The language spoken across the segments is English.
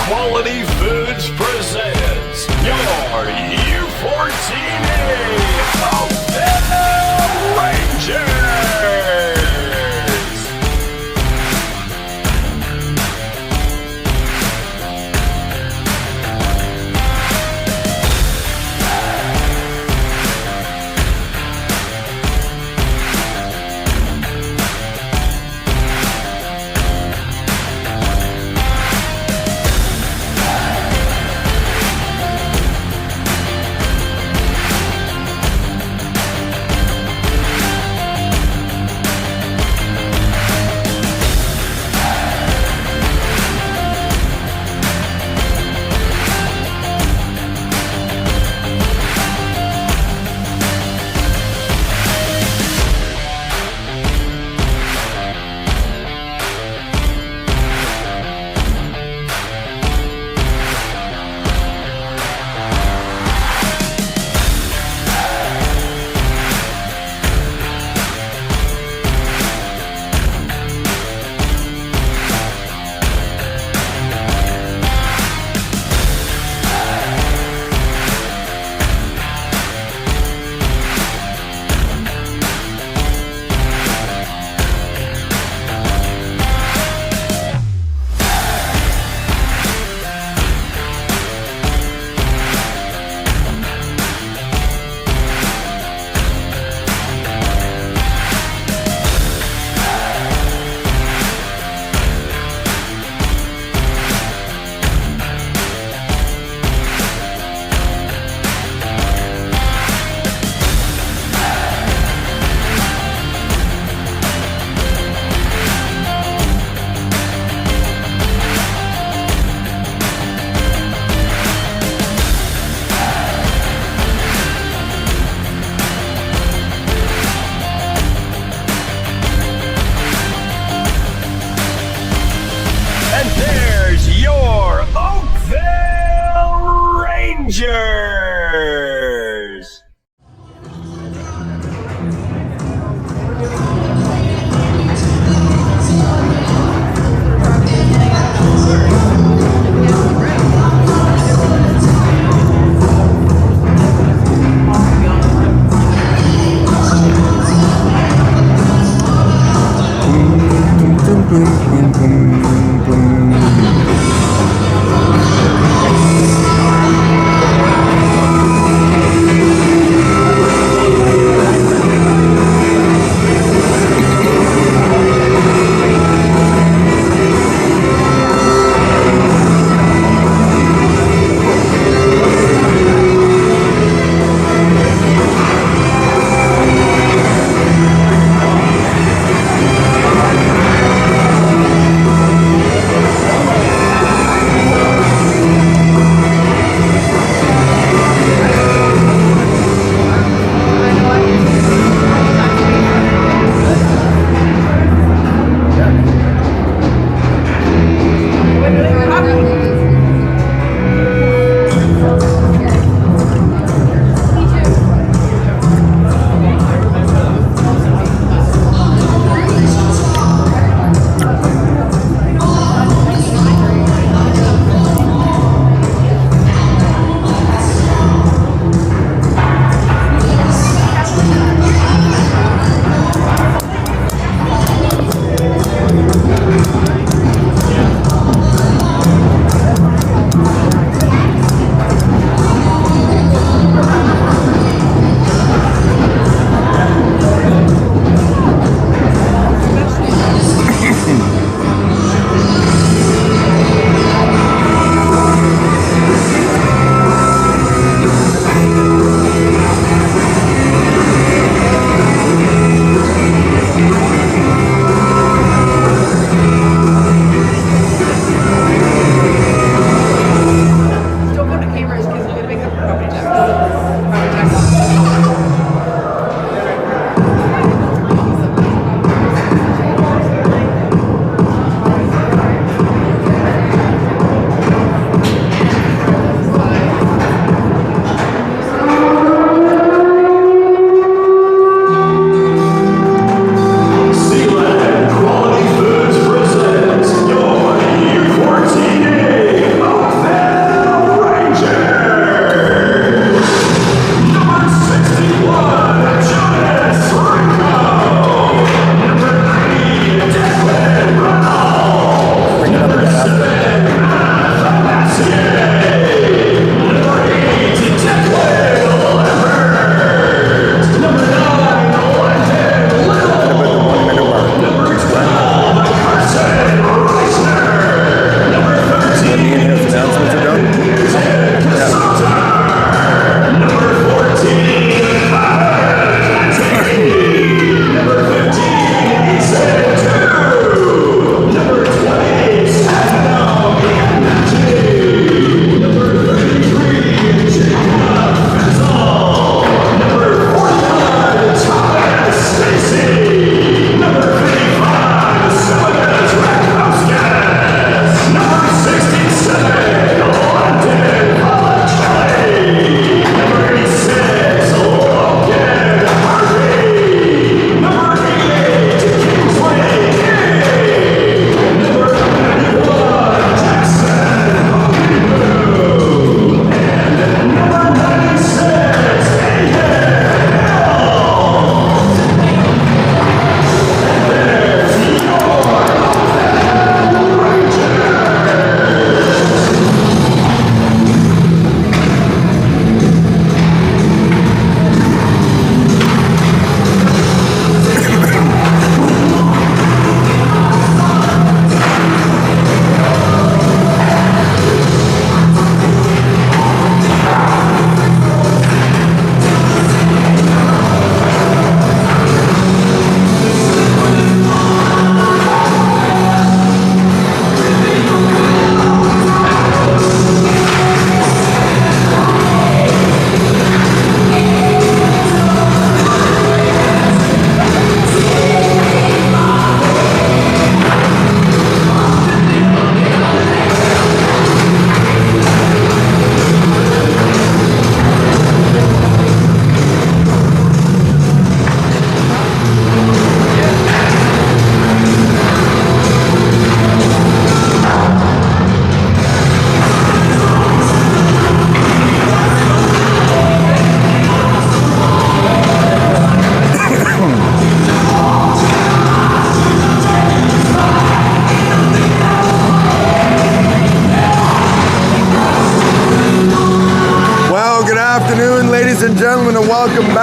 Quality Foods presents your U14A Oakville Rangers! And there's your Oakville Rangers!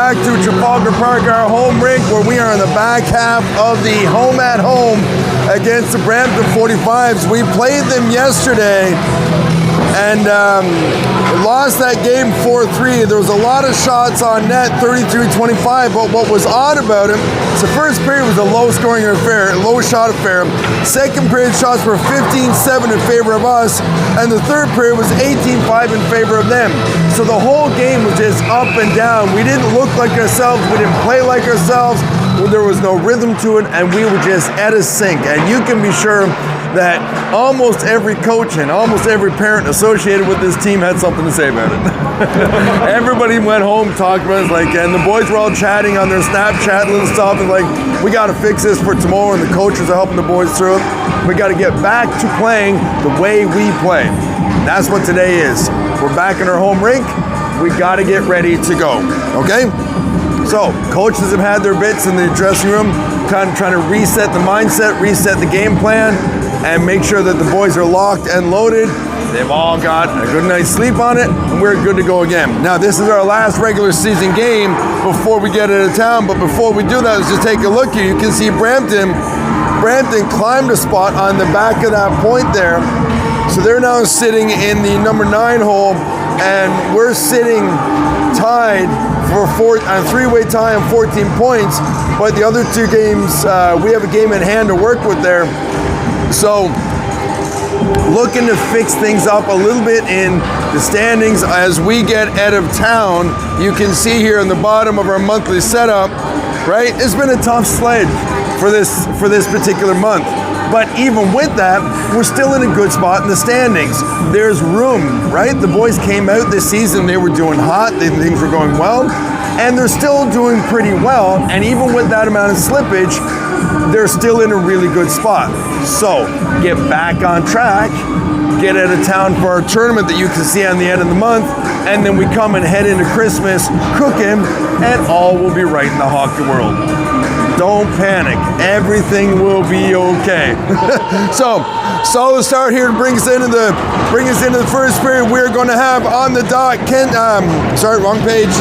back to Trafalgar Park, our home rink, where we are in the back half of the home at home against the Brampton 45s. We played them yesterday and lost that game 4-3. There was a lot of shots on net, 33-25, but what was odd about it, the first period was a low-scoring affair, low-shot affair. Second period shots were 15-7 in favor of us, and the third period was 18-5 in favor of them. So the whole game was just up and down. We didn't look like ourselves, we didn't play like ourselves, there was no rhythm to it, and we were just at a sink. And you can be sure that almost every coach and almost every parent associated with this team had something to say about it. Everybody went home, talked about it, and the boys were all chatting on their Snapchat and stuff, and we got to fix this for tomorrow, and the coaches are helping the boys through it. We got to get back to playing the way we play. That's what today is. We're back in our home rink. We got to get ready to go, okay? So, coaches have had their bits in the dressing room, kind of trying to reset the mindset, reset the game plan, and make sure that the boys are locked and loaded. They've all got a good night's sleep on it, and we're good to go again. Now, this is our last regular season game before we get out of town, but before we do that, let's just take a look here. You can see Brampton climbed a spot on the back of that point there. So they're now sitting in the number 9 hole, and we're sitting tied for a three-way tie on 14 points, but the other two games, we have a game in hand to work with there. So looking to fix things up a little bit in the standings as we get out of town. You can see here in the bottom of our monthly setup, right? It's been a tough sled for this particular month. But even with that, we're still in a good spot in the standings. There's room, right? The boys came out this season, they were doing hot, things were going well, and they're still doing pretty well. And even with that amount of slippage, they're still in a really good spot. So get back on track, get out of town for our tournament that you can see on the end of the month, and then we come and head into Christmas cooking, and all will be right in the hockey world. Don't panic. Everything will be okay. So, solid start here to bring us into the first period. We're going to have on the dot wrong page.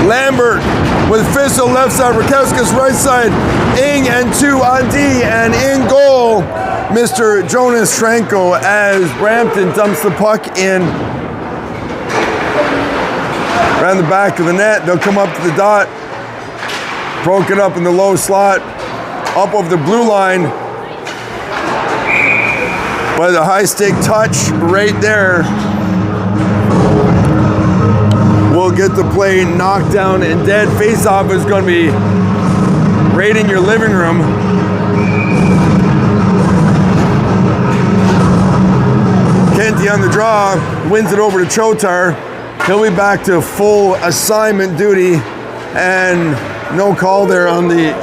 Lambert with Fissel left side, Rakowskis right side, Ing and 2 on D, and in goal, Mr. Jonas Franco as Brampton dumps the puck in around the back of the net. They'll come up to the dot. Broke it up in the low slot, up over the blue line by the high stick touch right there. We'll get the play knocked down and dead. Face-off is going to be right in your living room. Kenty on the draw, wins it over to Chotar. He'll be back to full assignment duty, and no call there on the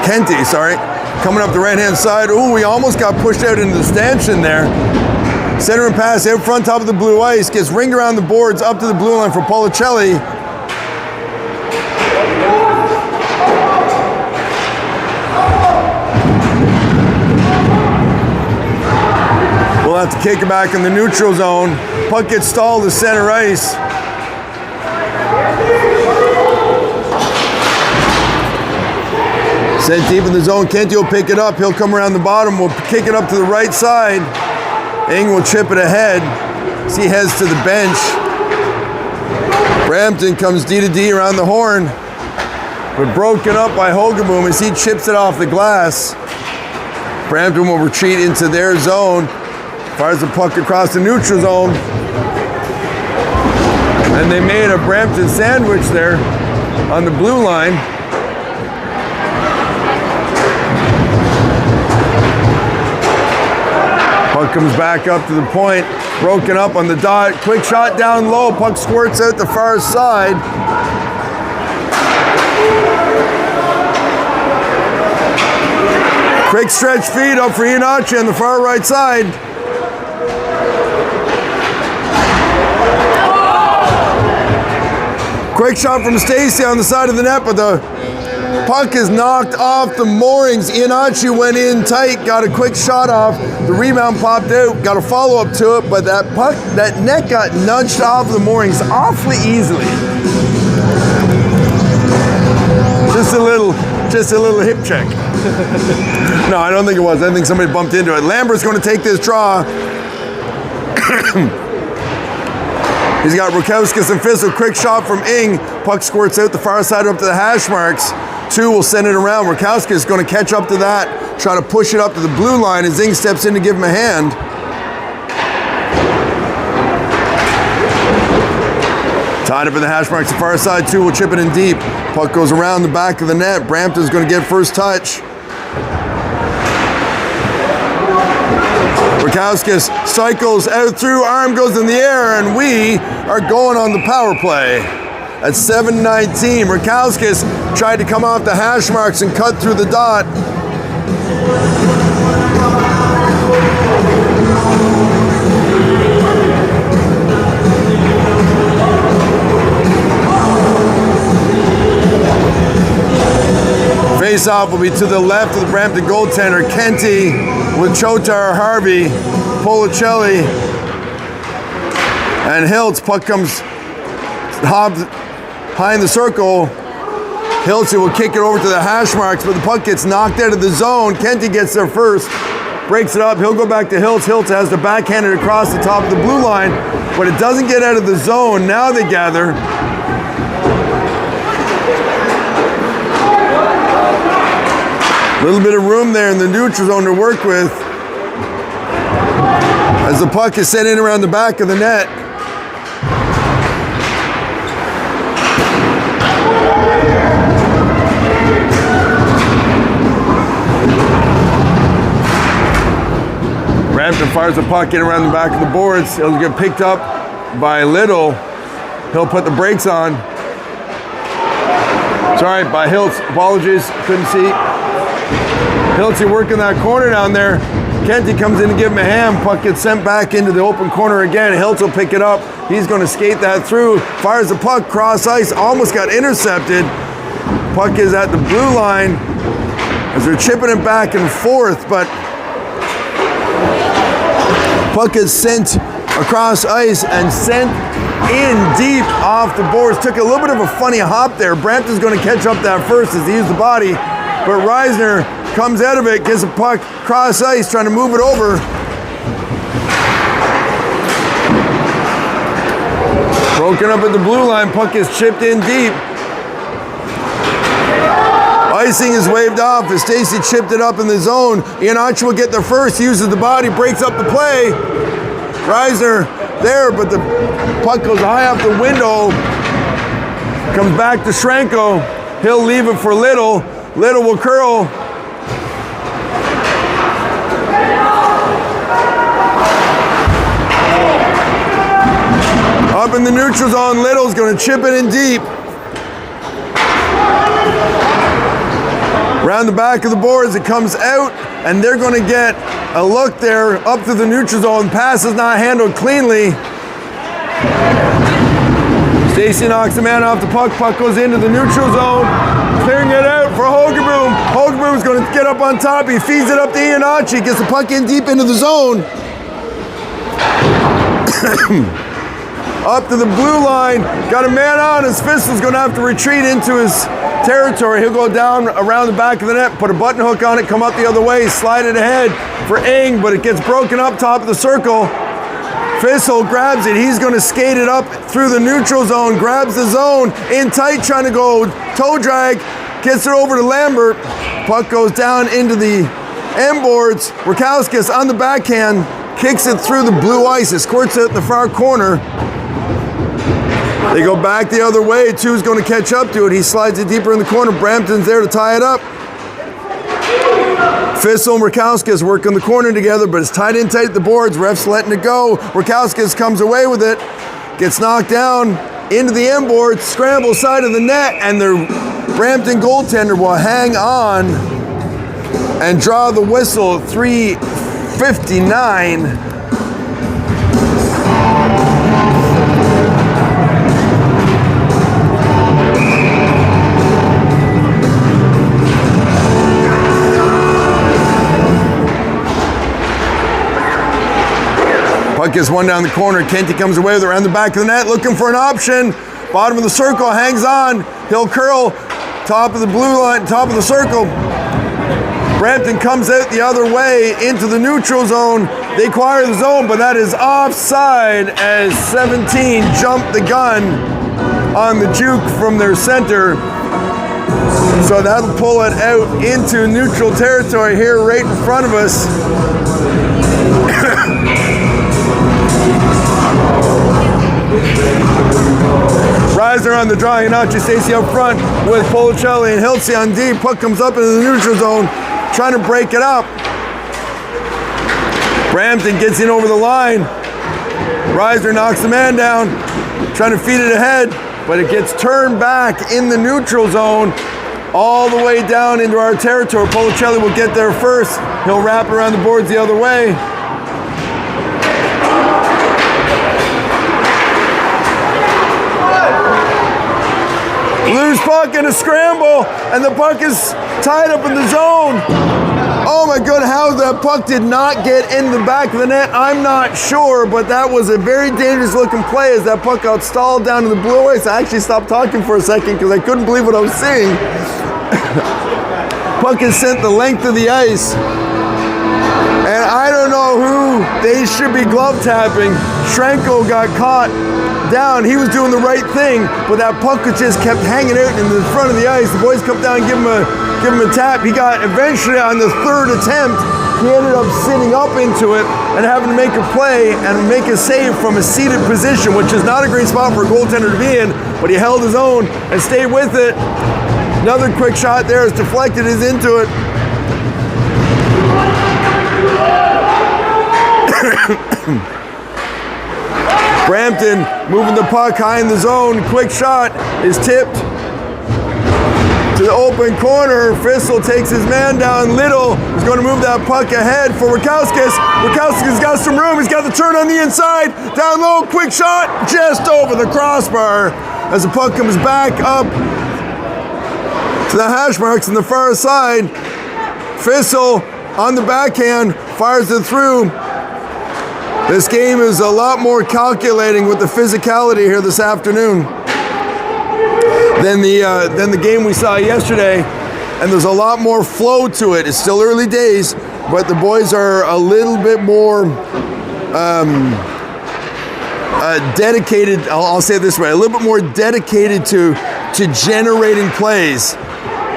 Kenty, sorry, coming up the right-hand side. Ooh, we almost got pushed out into the stanchion there. Center and pass out front, top of the blue ice, gets ringed around the boards up to the blue line for Policelli. We'll have to kick it back in the neutral zone. Puck gets stalled to center ice. Sent deep in the zone. Kenty will pick it up. He'll come around the bottom. We'll kick it up to the right side. Ing will chip it ahead. As he heads to the bench. Brampton comes D to D around the horn. But broken up by Hogaboom as he chips it off the glass. Brampton will retreat into their zone. Fires the puck across the neutral zone. And they made a Brampton sandwich there on the blue line. Puck comes back up to the point. Broken up on the dot. Quick shot down low. Puck squirts out the far side. Quick stretch feed up for Ianachi on the far right side. Quick shot from Stacy on the side of the net, but the Puck is knocked off the moorings. Ianacci went in tight, got a quick shot off. The rebound popped out, got a follow-up to it, but that puck, that net got nudged off the moorings awfully easily. Just a little hip check. No, I don't think it was. I think somebody bumped into it. Lambert's going to take this draw. He's got Rukowskis and Fizzle. Quick shot from Ing. Puck squirts out the far side up to the hash marks. 2 will send it around. Rukowskis is going to catch up to that, try to push it up to the blue line as Ing steps in to give him a hand. Tied up in the hash marks, the far side. 2 will chip it in deep. Puck goes around the back of the net. Brampton's going to get first touch. Rukowskis cycles out through, arm goes in the air, and we are going on the power play. At 7:19, Rukowskis tried to come off the hash marks and cut through the dot. Face-off will be to the left of the Brampton goaltender, Kenty, with Chotar, Harvey, Policelli, and Hiltz. Puck comes behind the circle. Hiltz will kick it over to the hash marks, but the puck gets knocked out of the zone. Kenty gets there first, breaks it up. He'll go back to Hiltz. Hiltz has to backhand it across the top of the blue line, but it doesn't get out of the zone. Now they gather. A little bit of room there in the neutral zone to work with as the puck is sent in around the back of the net. Brampton fires the puck in around the back of the boards. It'll get picked up by Little. He'll put the brakes on. Sorry, by Hiltz. Apologies, couldn't see. Hiltz working that corner down there. Kenty comes in to give him a hand. Puck gets sent back into the open corner again. Hiltz will pick it up. He's going to skate that through. Fires the puck cross ice. Almost got intercepted. Puck is at the blue line as they're chipping it back and forth, but puck is sent across ice and sent in deep off the boards. Took a little bit of a funny hop there. Brampton's going to catch up that first as he used the body, but Reisner comes out of it, gets a puck cross ice, trying to move it over. Broken up at the blue line, puck is chipped in deep. Icing is waved off as Stacy chipped it up in the zone. Ianacci will get there first, uses the body, breaks up the play. Reisner there, but the puck goes high off the window. Comes back to Schrenko. He'll leave it for Little. Little will curl. Up in the neutral zone, Little's going to chip it in deep. Around the back of the boards, it comes out, and they're going to get a look there up to the neutral zone. Pass is not handled cleanly. Stacy knocks the man off the puck. Puck goes into the neutral zone. Clearing it out for Hogeboom. Hogeboom's going to get up on top. He feeds it up to Ianacci. Gets the puck in deep into the zone. Up to the blue line. Got a man on. His Fistel's going to have to retreat into his territory. He'll go down around the back of the net, put a button hook on it, come up the other way, slide it ahead for Ing, but it gets broken up top of the circle. Fistel grabs it. He's going to skate it up through the neutral zone, grabs the zone, in tight, trying to go toe drag, gets it over to Lambert. Puck goes down into the end boards. Rukowskis on the backhand, kicks it through the blue ice. It squirts out in the far corner. They go back the other way. Two's going to catch up to it. He slides it deeper in the corner. Brampton's there to tie it up. Fistel and Rukowskis working the corner together, but it's tied in tight at the boards. Ref's letting it go. Rukowskis comes away with it. Gets knocked down into the end board. Scrambles side of the net, and the Brampton goaltender will hang on and draw the whistle. 3:59. Puck gets one down the corner. Kenty comes away with it around the back of the net, looking for an option. Bottom of the circle, hangs on. He'll curl. Top of the blue line, top of the circle. Brampton comes out the other way into the neutral zone. They acquire the zone, but that is offside as 17 jumped the gun on the juke from their center. So that'll pull it out into neutral territory here right in front of us. Riser on the draw, Iannacci Stacey up front with Policelli and Hiltze on D. Puck comes up into the neutral zone, trying to break it up. Brampton gets in over the line. Riser knocks the man down, trying to feed it ahead, but it gets turned back in the neutral zone all the way down into our territory. Policelli will get there first. He'll wrap around the boards the other way. Loose puck and a scramble, and the puck is tied up in the zone. Oh my God, how that puck did not get in the back of the net, I'm not sure, but that was a very dangerous looking play as that puck got stalled down to the blue ice. I actually stopped talking for a second because I couldn't believe what I was seeing. Puck is sent the length of the ice, and I don't know who they should be glove tapping. Schrenkel got caught down. He was doing the right thing, but that puck just kept hanging out in the front of the ice. The boys come down and give him a tap. He got eventually on the third attempt. He ended up sitting up into it and having to make a play and make a save from a seated position, which is not a great spot for a goaltender to be in, but he held his own and stayed with it. Another quick shot there is deflected, is into it. Brampton moving the puck high in the zone. Quick shot is tipped to the open corner. Fissel takes his man down. Little is going to move that puck ahead for Rakauskas. Rakauskas got some room. He's got the turn on the inside. Down low, quick shot just over the crossbar as the puck comes back up to the hash marks on the far side. Fissel on the backhand fires it through. This game is a lot more calculating with the physicality here this afternoon than the game we saw yesterday, and there's a lot more flow to it. It's still early days, but the boys are a little bit more dedicated. I'll say it this way: a little bit more dedicated to generating plays.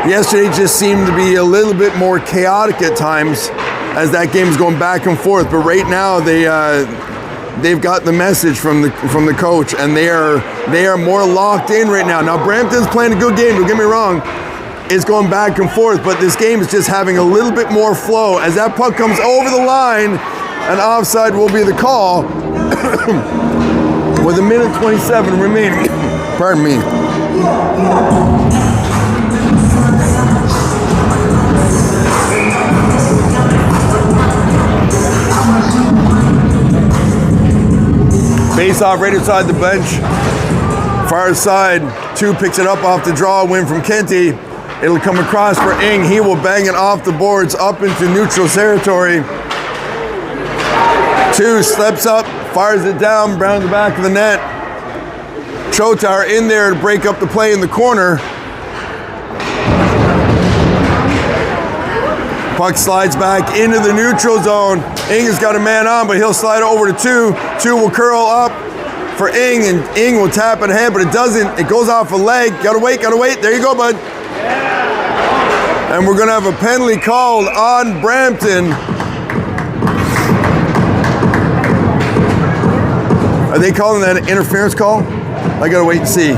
Yesterday just seemed to be a little bit more chaotic at times as that game is going back and forth. But right now they've got the message from the coach, and they are more locked in right now. Now Brampton's playing a good game, don't get me wrong. It's going back and forth, but this game is just having a little bit more flow. As that puck comes over the line, an offside will be the call with 1:27 remaining. Pardon me. Face off right inside the bench. Far side, 2 picks it up off the draw, win from Kenty. It'll come across for Ing. He will bang it off the boards up into neutral territory. 2 steps up, fires it down, around the back of the net. Chotar in there to break up the play in the corner. Puck slides back into the neutral zone. Ing has got a man on, but he'll slide over to 2. 2 will curl up for Ing, and Ing will tap it ahead, but it doesn't. It goes off a leg. Gotta wait. There you go, bud. And we're gonna have a penalty called on Brampton. Are they calling that an interference call? I gotta wait and see.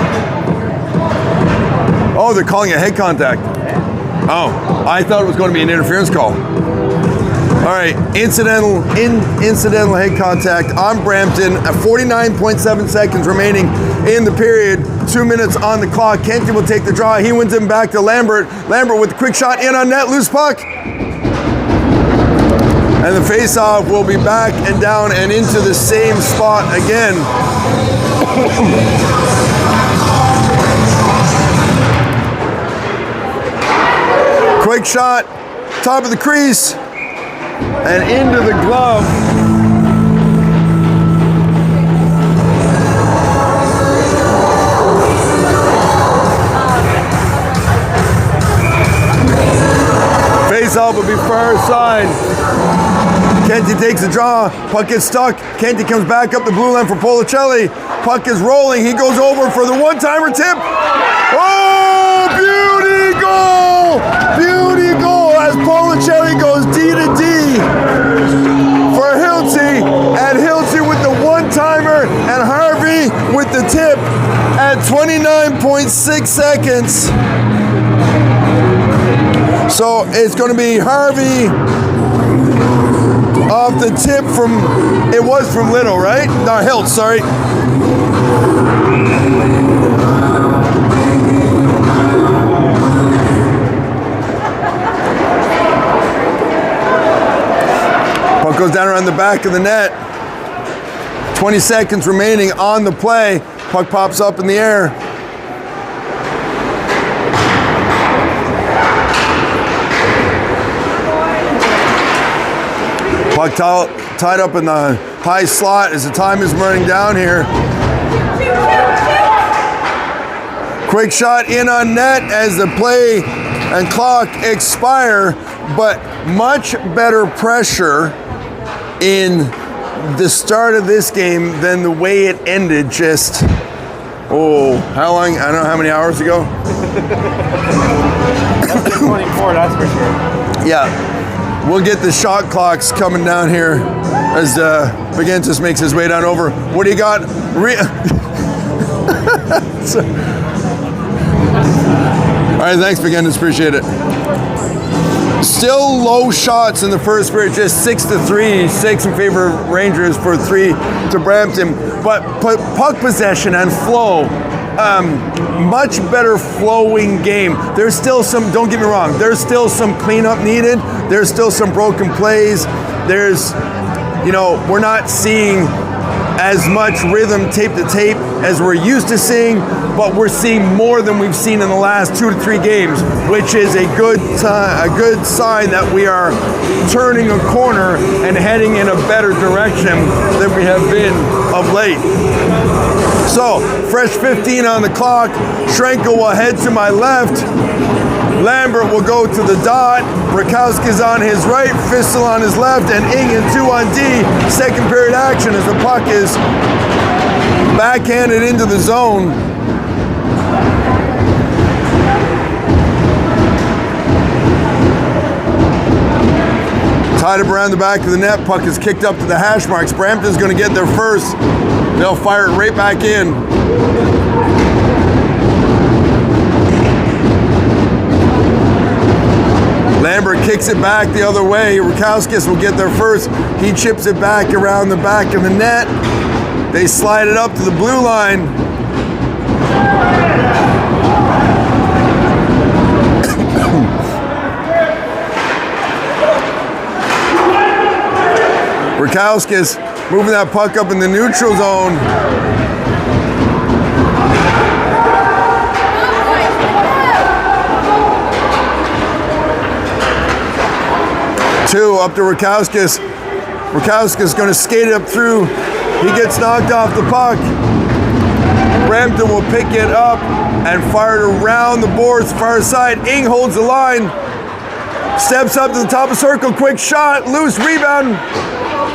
Oh, they're calling a head contact. Oh, I thought it was going to be an interference call. All right, incidental head contact on Brampton at 49.7 seconds remaining in the period. 2 minutes on the clock. Kenty will take the draw. He wins him back to Lambert. Lambert with a quick shot in on net, loose puck. And the face-off will be back and down and into the same spot again. Quick shot, top of the crease, and into the glove face-off will be far side. Kenty takes the draw. Puck gets stuck. Kenty comes back up the blue line for Policelli. Puck is rolling. He goes over for the one-timer tip. Oh, beauty goal! Beauty goal as Policelli goes D to D for Hilty. And Hilty with the one-timer and Harvey with the tip at 29.6 seconds. So it's going to be Harvey off the tip from, it was from Little, right? No, Hilt, sorry. Puck goes down around the back of the net. 20 seconds remaining on the play. Puck pops up in the air. Puck tied up in the high slot as the time is running down here. Quick shot in on net as the play and clock expire, but much better pressure in the start of this game than the way it ended just, how long? I don't know how many hours ago. That's 24, that's for sure. Yeah. We'll get the shot clocks coming down here as Bagentis makes his way down over. What do you got? All right, thanks, Bagentis. Appreciate it. Still low shots in the first period, just 6-3, 6 in favor of Rangers for 3 to Brampton. But puck possession and flow, much better flowing game. There's still some, don't get me wrong, there's still some cleanup needed. There's still some broken plays. There's, we're not seeing as much rhythm tape to tape as we're used to seeing, but we're seeing more than we've seen in the last 2 to 3 games, which is a good sign that we are turning a corner and heading in a better direction than we have been of late. So, fresh 15 on the clock. Schrenkel will head to my left. Lambert will go to the dot. Rakowski's on his right, Fistel on his left, and Ingen 2 on D. Second period action as the puck is backhanded into the zone. Tied up around the back of the net. Puck is kicked up to the hash marks. Brampton's going to get there first. They'll fire it right back in. Lambert kicks it back the other way. Rakowskis will get there first. He chips it back around the back of the net. They slide it up to the blue line. Rakowskis moving that puck up in the neutral zone. Two up to Rakowskis. Rakowskis going to skate it up through. He gets knocked off the puck. Brampton will pick it up and fire it around the boards far side. Ing holds the line. Steps up to the top of the circle. Quick shot. Loose rebound.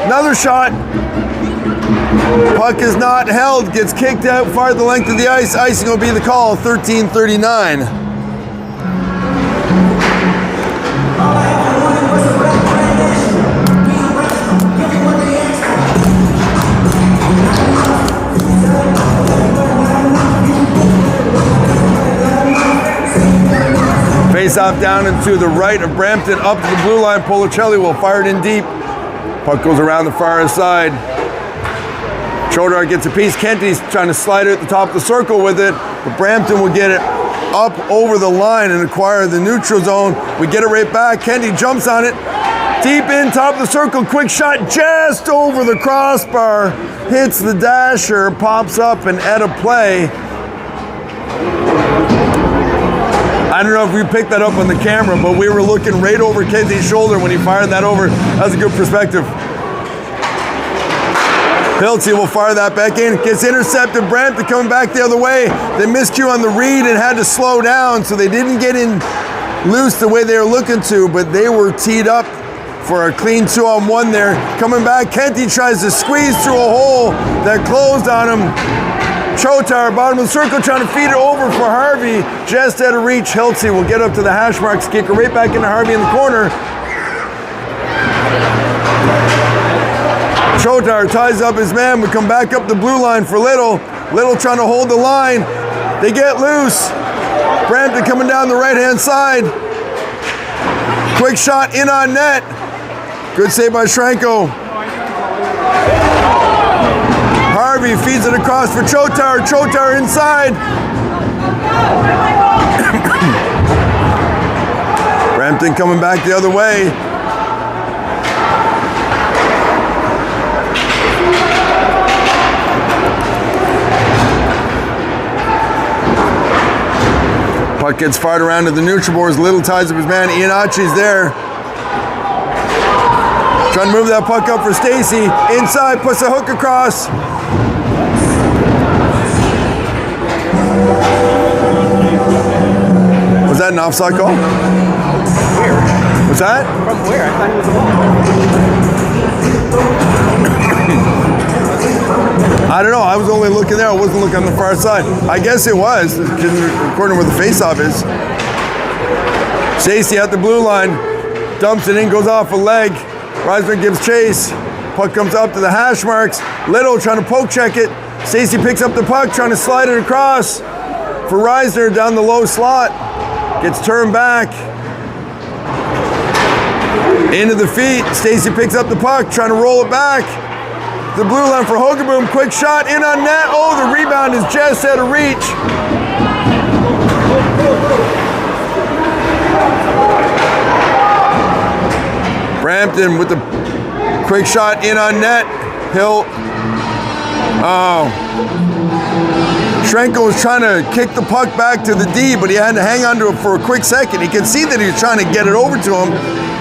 Another shot. Puck is not held. Gets kicked out far the length of the ice. Icing will be the call. 13:39. Face off down into the right of Brampton, up to the blue line. Policelli will fire it in deep. Puck goes around the far side. Chodar gets a piece. Kenty's trying to slide it at the top of the circle with it, but Brampton will get it up over the line and acquire the neutral zone. We get it right back. Kenty jumps on it. Deep in, top of the circle. Quick shot just over the crossbar. Hits the dasher, pops up and at a play. I don't know if we picked that up on the camera, but we were looking right over Kenty's shoulder when he fired that over. That was a good perspective. Hilty will fire that back in. Gets intercepted. Brampton coming back the other way. They miscue on the read and had to slow down, so they didn't get in loose the way they were looking to, but they were teed up for a clean 2-on-1 there. Coming back, Kenty tries to squeeze through a hole that closed on him. Chotar, bottom of the circle, trying to feed it over for Harvey. Just out of reach. Hiltzy will get up to the hash marks, kick it right back into Harvey in the corner. Chotar ties up his man. We come back up the blue line for Little. Little trying to hold the line. They get loose. Brampton coming down the right-hand side. Quick shot in on net. Good save by Shrenko. Harvey feeds it across for Chotar. Chotar inside. Brampton coming back the other way. Puck gets fired around to the neutral boards. Little ties up his man. Iannachi's there. Trying to move that puck up for Stacy. Inside, puts a hook across. Was that an offside call? Where? What's that? From where? I thought it was a ball. I don't know. I was only looking there. I wasn't looking on the far side. I guess it was, according to where the face-off is. Stacy at the blue line. Dumps it in, goes off a leg. Reisner gives chase. Puck comes up to the hash marks. Little trying to poke check it. Stacy picks up the puck, trying to slide it across for Reisner down the low slot. Gets turned back. Into the feet. Stacy picks up the puck, trying to roll it back. The blue line for Hogaboom. Quick shot in on net. Oh, the rebound is just out of reach. Brampton with the quick shot in on net. Shrenko was trying to kick the puck back to the D, but he had to hang on to it for a quick second. He could see that he was trying to get it over to him,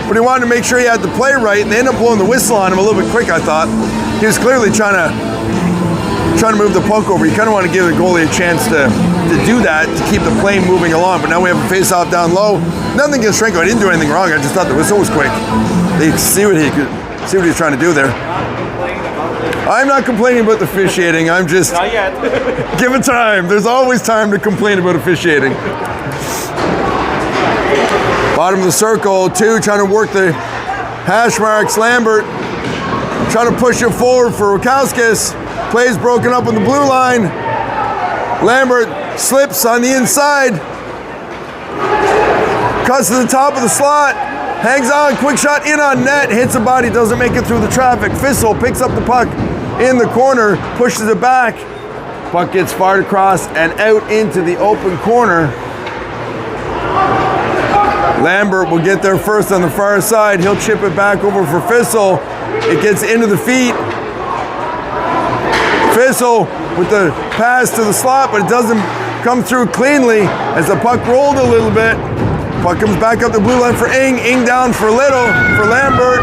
but he wanted to make sure he had the play right, and they ended up blowing the whistle on him a little bit quick, I thought. He was clearly trying to move the puck over. You kind of want to give the goalie a chance to do that, to keep the play moving along, but now we have a face-off down low. Nothing against Shrenko. I didn't do anything wrong. I just thought the whistle was quick. They see what he was trying to do there. I'm not complaining about the officiating. I'm just Not yet. give it time. There's always time to complain about officiating. Bottom of the circle, two trying to work the hash marks. Lambert trying to push it forward for Rukowskis. Plays broken up on the blue line. Lambert slips on the inside. Cuts to the top of the slot. Hangs on, quick shot in on net. Hits the body, doesn't make it through the traffic. Fissel picks up the puck in the corner, pushes it back. Puck gets fired across and out into the open corner. Lambert will get there first on the far side. He'll chip it back over for Fissel. It gets into the feet. Fissel with the pass to the slot, but it doesn't come through cleanly as the puck rolled a little bit. Puck comes back up the blue line for Ing. Ing down for Little, for Lambert.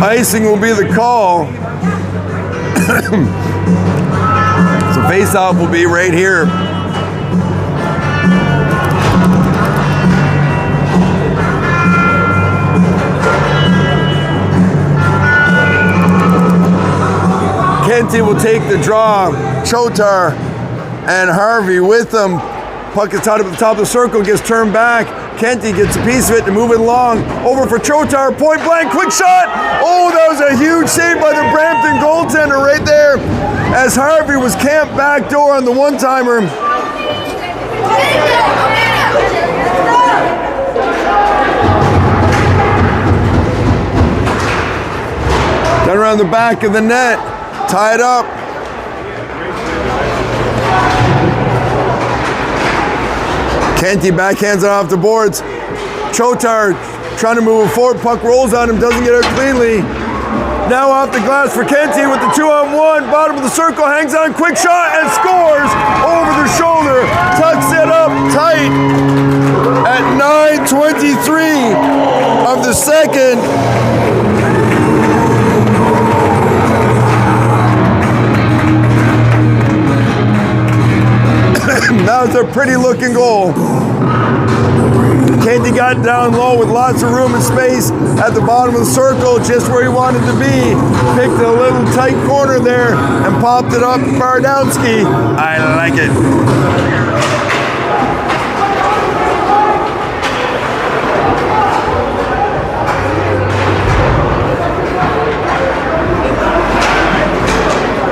Icing will be the call. So face-off will be right here. Kenty will take the draw. Chotar and Harvey with them. Puck is tied up at the top of the circle, gets turned back. Kenty gets a piece of it to move it along. Over for Chotar, point blank, quick shot. Oh, that was a huge save by the Brampton goaltender right there as Harvey was camped back door on the one-timer. Down around the back of the net, tied up. Kenty backhands it off the boards. Chotar trying to move forward. Puck rolls on him, doesn't get out cleanly. Now off the glass for Kenty with the 2-on-1. Bottom of the circle, hangs on, quick shot, and scores over the shoulder. Tucks it up tight at 9:23 of the second. was a pretty looking goal. Kenty got down low with lots of room and space at the bottom of the circle, just where he wanted to be. Picked a little tight corner there and popped it up Bardowski. I like it.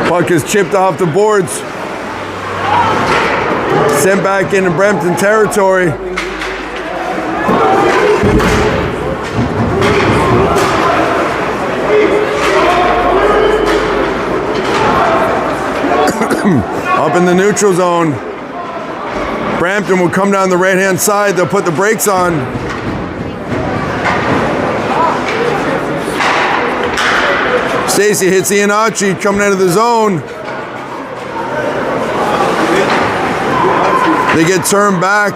Puck is chipped off the boards. Sent back into Brampton territory. Up in the neutral zone. Brampton will come down the right-hand side. They'll put the brakes on. Stacy hits Iannacci coming out of the zone. They get turned back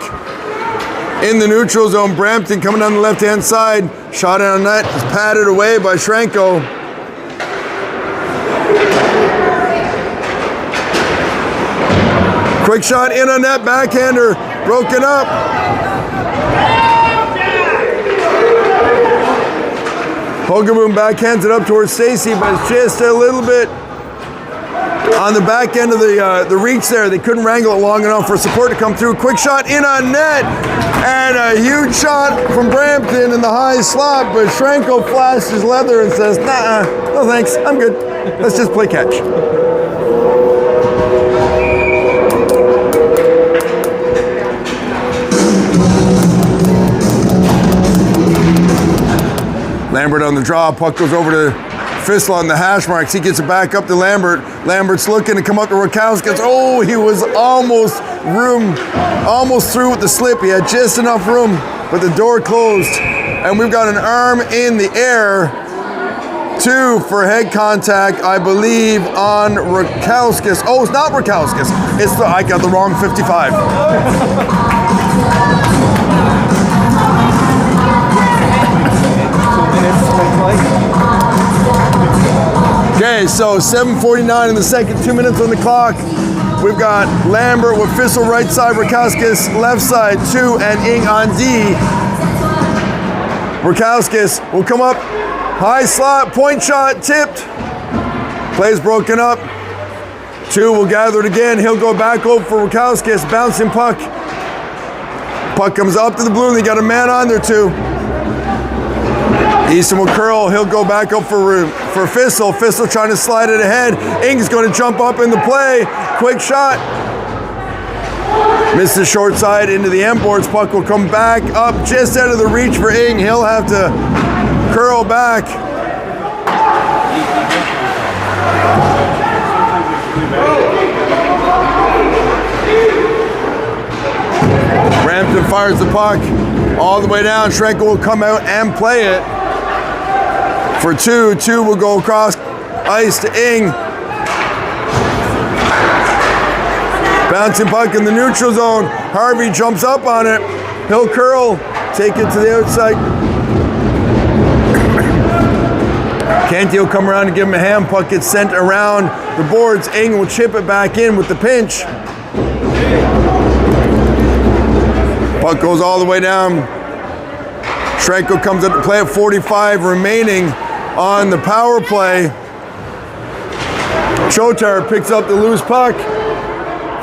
in the neutral zone. Brampton coming down the left-hand side. Shot on net is patted away by Schrenko. Quick shot in on net, backhander, broken up. Hogaboom backhands it up towards Stacy, but it's just a little bit on the back end of the reach there. They couldn't wrangle it long enough for support to come through. Quick shot in on net, and a huge shot from Brampton in the high slot, but Schrenko flashed his leather and says, nah, no thanks, I'm good. Let's just play catch. Lambert on the draw, puck goes over to Fissel on the hash marks. He gets it back up to Lambert. Lambert's looking to come up to Rakowskis. Oh, he was almost through with the slip. He had just enough room, but the door closed. And we've got an arm in the air. 2 for head contact, I believe, on Rakowskis. Oh, it's not Rakowskis. I got the wrong 55. Okay, so 7:49 in the second, 2 minutes on the clock. We've got Lambert with Fissel right side, Rakowskis left side, 2, and Ing on D. Rakowskis will come up, high slot, point shot, tipped. Play's broken up. 2 will gather it again. He'll go back over for Rakowskis, bouncing puck. Puck comes up to the blue, and they got a man on there too. Easton will curl. He'll go back up for Fissel. Fissel trying to slide it ahead. Ing's going to jump up in the play. Quick shot. Missed the short side into the end boards. Puck will come back up just out of the reach for Ing. He'll have to curl back. Brampton fires the puck all the way down. Schrenko will come out and play it. For 2, 2 will go across ice to Ing. Bouncing puck in the neutral zone. Harvey jumps up on it. He'll curl, take it to the outside. Kenty will come around and give him a hand. Puck gets sent around the boards. Ing will chip it back in with the pinch. Puck goes all the way down. Schrenko comes up to play at 45 remaining on the power play. Chotar picks up the loose puck,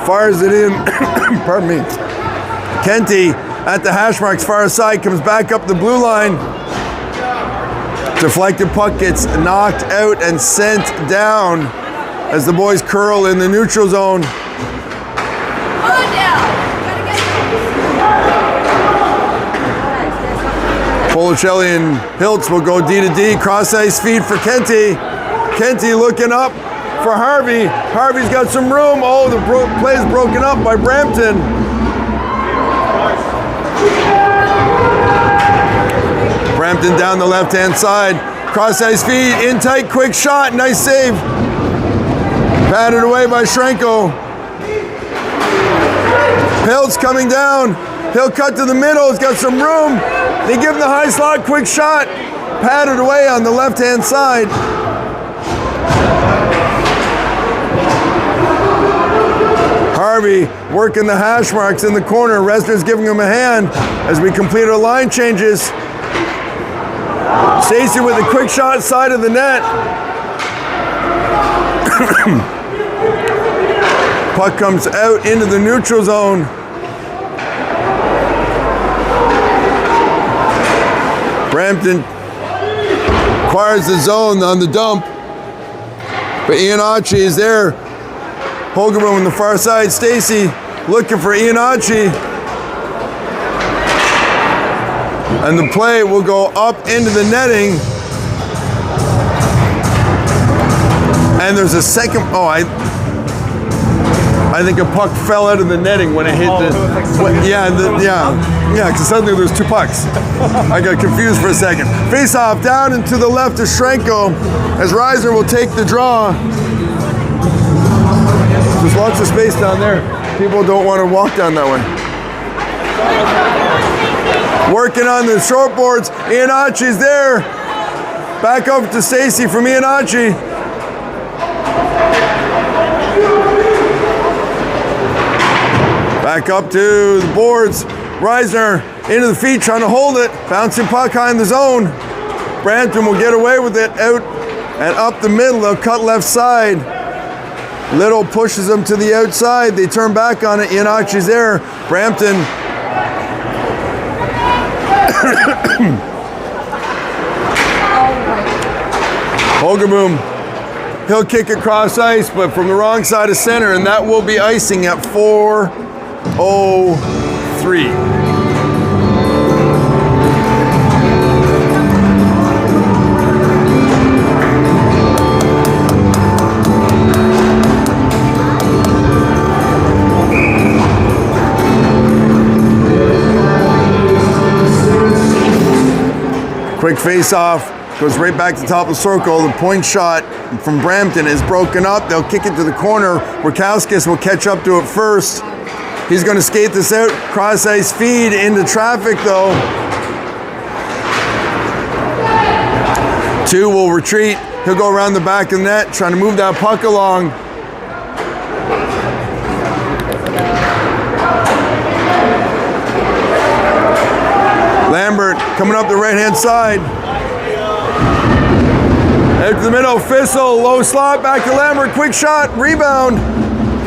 fires it in. Pardon me. Kenty at the hash marks far side, comes back up the blue line. Deflected puck gets knocked out and sent down as the boys curl in the neutral zone. Policelli and Hiltz will go D to D, cross ice feed for Kenty. Kenty looking up for Harvey. Harvey's got some room. Oh, the play's broken up by Brampton. Brampton down the left-hand side. Cross ice feed, in tight, quick shot, nice save. Patted away by Schrenko. Hiltz coming down. He'll cut to the middle, he's got some room. They give him the high slot, quick shot. Patted away on the left-hand side. Harvey working the hash marks in the corner. Resner's giving him a hand as we complete our line changes. Stacy with a quick shot side of the net. Puck comes out into the neutral zone. Brampton acquires the zone on the dump. But Iannacci is there. Holgerman on the far side. Stacy looking for Iannacci. And the play will go up into the netting. And there's a second, I think a puck fell out of the netting when it hit because suddenly there's two pucks. I got confused for a second. Face off down and to the left of Schrenko as Reisner will take the draw. There's lots of space down there. People don't want to walk down that way. Working on the short boards. Iannacci's there. Back up to Stacy from Iannacci. Back up to the boards. Reisner into the feet, trying to hold it. Bouncing puck high in the zone. Brampton will get away with it. Out and up the middle. They'll cut left side. Little pushes them to the outside. They turn back on it. Iannacci's there. Brampton. Holgerboom. He'll kick across ice, but from the wrong side of center, and that will be icing at 4:03. Quick face-off, goes right back to the top of the circle. The point shot from Brampton is broken up. They'll kick it to the corner. Rakowskis will catch up to it first. He's going to skate this out. Cross ice feed into traffic though. Two will retreat. He'll go around the back of the net, trying to move that puck along. Lambert coming up the right-hand side. Out to the middle, Fissel, low slot, back to Lambert, quick shot, rebound.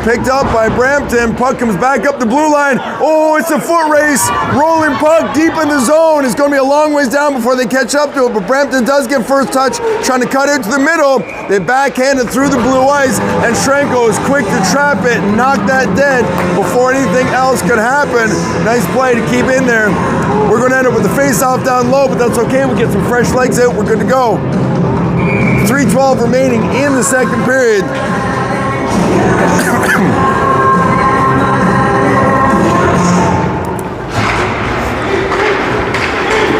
Picked up by Brampton, puck comes back up the blue line. Oh, it's a foot race, rolling puck deep in the zone. It's going to be a long ways down before they catch up to it, but Brampton does get first touch, trying to cut it to the middle. They backhand it through the blue ice, and Schrenko is quick to trap it and knock that dead before anything else could happen. Nice play to keep in there. We're going to end up with the face-off down low, but that's okay. We get some fresh legs out, we're good to go. 3:12 remaining in the second period.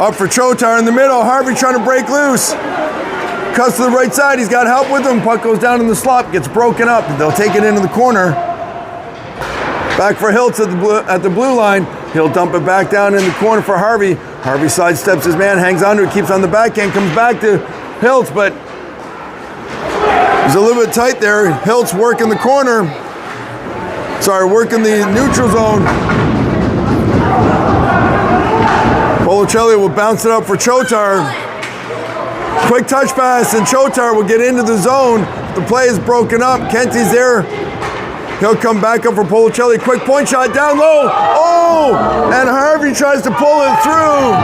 Up for Chotar in the middle. Harvey trying to break loose. Cuts to the right side. He's got help with him. Puck goes down in the slot. Gets broken up. They'll take it into the corner. Back for Hiltz at the blue line. He'll dump it back down in the corner for Harvey. Harvey sidesteps his man, hangs onto it, keeps on the backhand, comes back to Hiltz, but he's a little bit tight there. Hiltz working the corner. Working the neutral zone. Polocelli will bounce it up for Chotar. Quick touch pass, and Chotar will get into the zone. The play is broken up. Kenty's there. He'll come back up for Polocelli. Quick point shot down low. Oh! And Harvey tries to pull it through.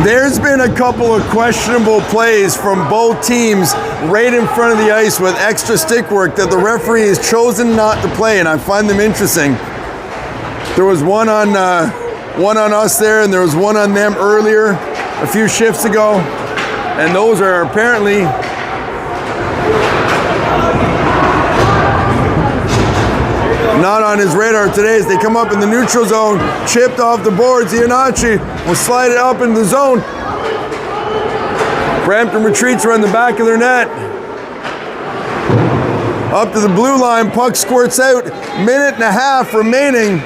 There's been a couple of questionable plays from both teams right in front of the ice with extra stick work that the referee has chosen not to play, and I find them interesting. There was one on us there, and there was one on them earlier a few shifts ago, and those are apparently not on his radar today as they come up in the neutral zone, chipped off the boards. Iannacci will slide it up into the zone. Brampton retreats around the back of their net. Up to the blue line, puck squirts out. Minute and a half remaining.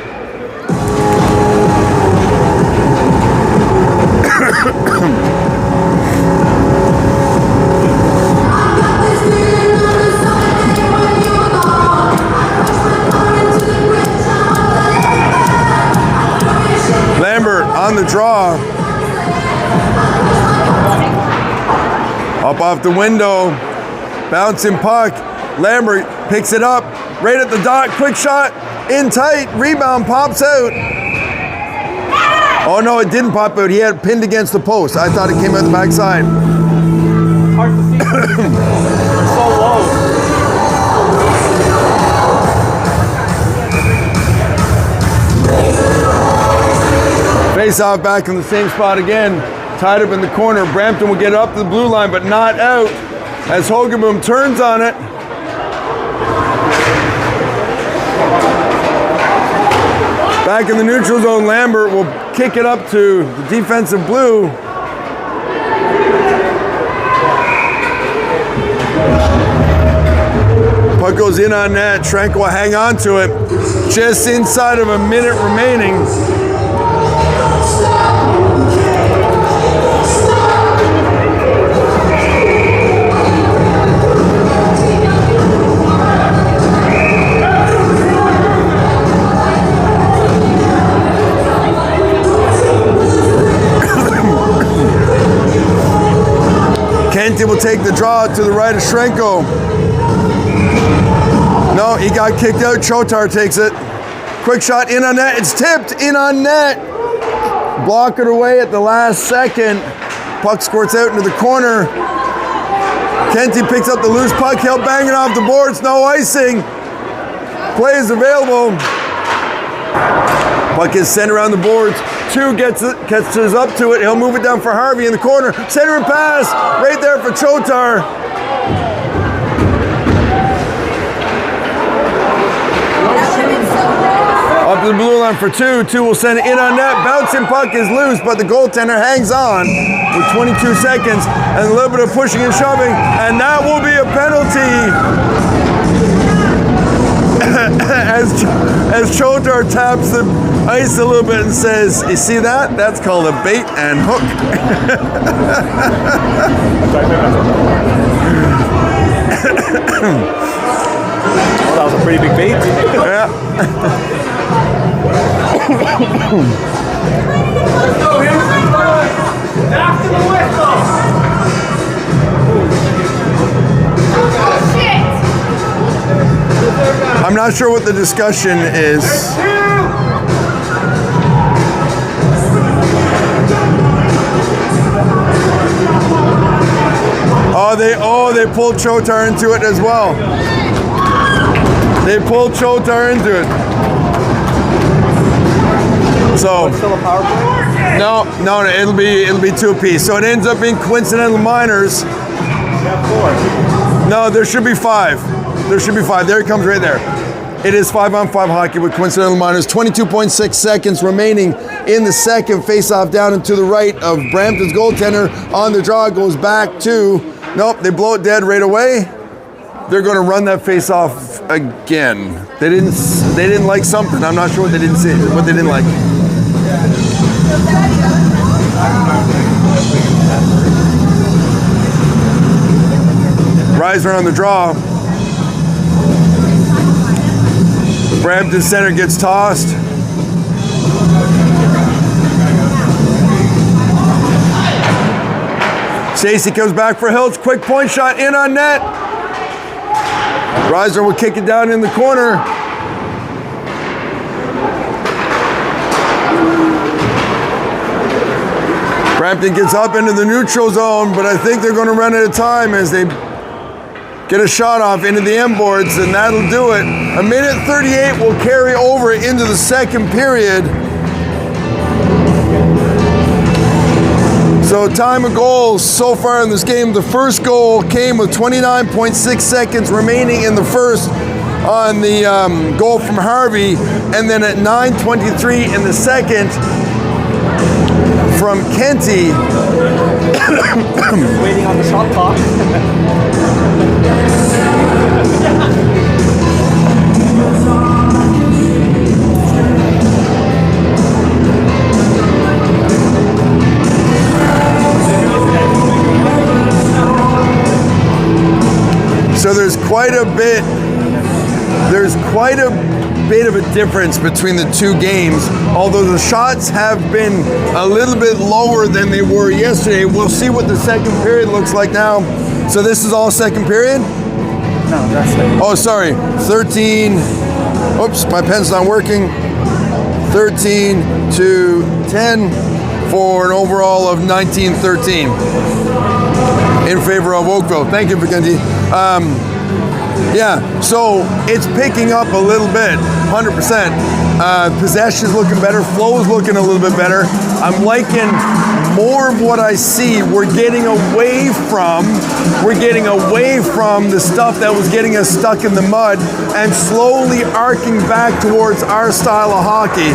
Lambert on the draw. Up off the window. Bouncing puck. Lambert picks it up. Right at the dot. Quick shot. In tight. Rebound pops out. Oh no, it didn't pop out. He had it pinned against the post. I thought it came out the backside. Hard to see. They're so low. Face off back in the same spot again. Tied up in the corner. Brampton will get it up to the blue line, but not out. As Hogenboom turns on it. Back in the neutral zone, Lambert will kick it up to the defensive blue. Puck goes in on net. Schrenk will hang on to it. Just inside of a minute remaining. Kenty will take the draw to the right of Schrenko. No, he got kicked out. Chotar takes it. Quick shot in on net. It's tipped in on net. Block it away at the last second. Puck squirts out into the corner. Kenty picks up the loose puck. He'll bang it off the boards. No icing. Play is available. Puck is sent around the boards. Two catches up to it. He'll move it down for Harvey in the corner. Center pass right there for Chotar. Up to the blue line for two. Two will send it in on net. Bouncing puck is loose, but the goaltender hangs on with 22 seconds and a little bit of pushing and shoving, and that will be a penalty. As Chotar taps the ice a little bit and says, "You see that? That's called a bait and hook." Well, that was a pretty big bait. Yeah. After the whistle! I'm not sure what the discussion is. They pulled Chotar into it as well. They pulled Chotar into it. So Still a power play? no, it'll be two apiece. So it ends up being coincidental minors. We have 4. No, there should be 5. There should be 5. There it comes right there. It is 5-on-5 hockey with coincidental minors. 22.6 seconds remaining in the second. Face-off down and to the right of Brampton's goaltender. On the draw, goes back to... Nope, they blow it dead right away. They're going to run that face-off again. They didn't like something. I'm not sure what they didn't see. What they didn't like. Reiser on the draw. Brampton center gets tossed. Stacey comes back for Hiltz. Quick point shot in on net. Reiser will kick it down in the corner. Brampton gets up into the neutral zone, but I think they're going to run out of time as they get a shot off into the end boards, and that'll do it. A minute 38 will carry over into the second period. So time of goals so far in this game. The first goal came with 29.6 seconds remaining in the first on the goal from Harvey, and then at 9:23 in the second from Kenty. Waiting on the shot clock. quite a bit. There's quite a bit of a difference between the two games. Although the shots have been a little bit lower than they were yesterday. We'll see what the second period looks like now. So this is all second period? No, that's it. Oh, sorry. 13. Oops, my pen's not working. 13 to 10 for an overall of 19-13 in favor of Oakville. Thank you, Mackenzie. Yeah, so it's picking up a little bit, 100%. Possession's looking better, flow's looking a little bit better. I'm liking more of what I see. We're getting away from the stuff that was getting us stuck in the mud and slowly arcing back towards our style of hockey.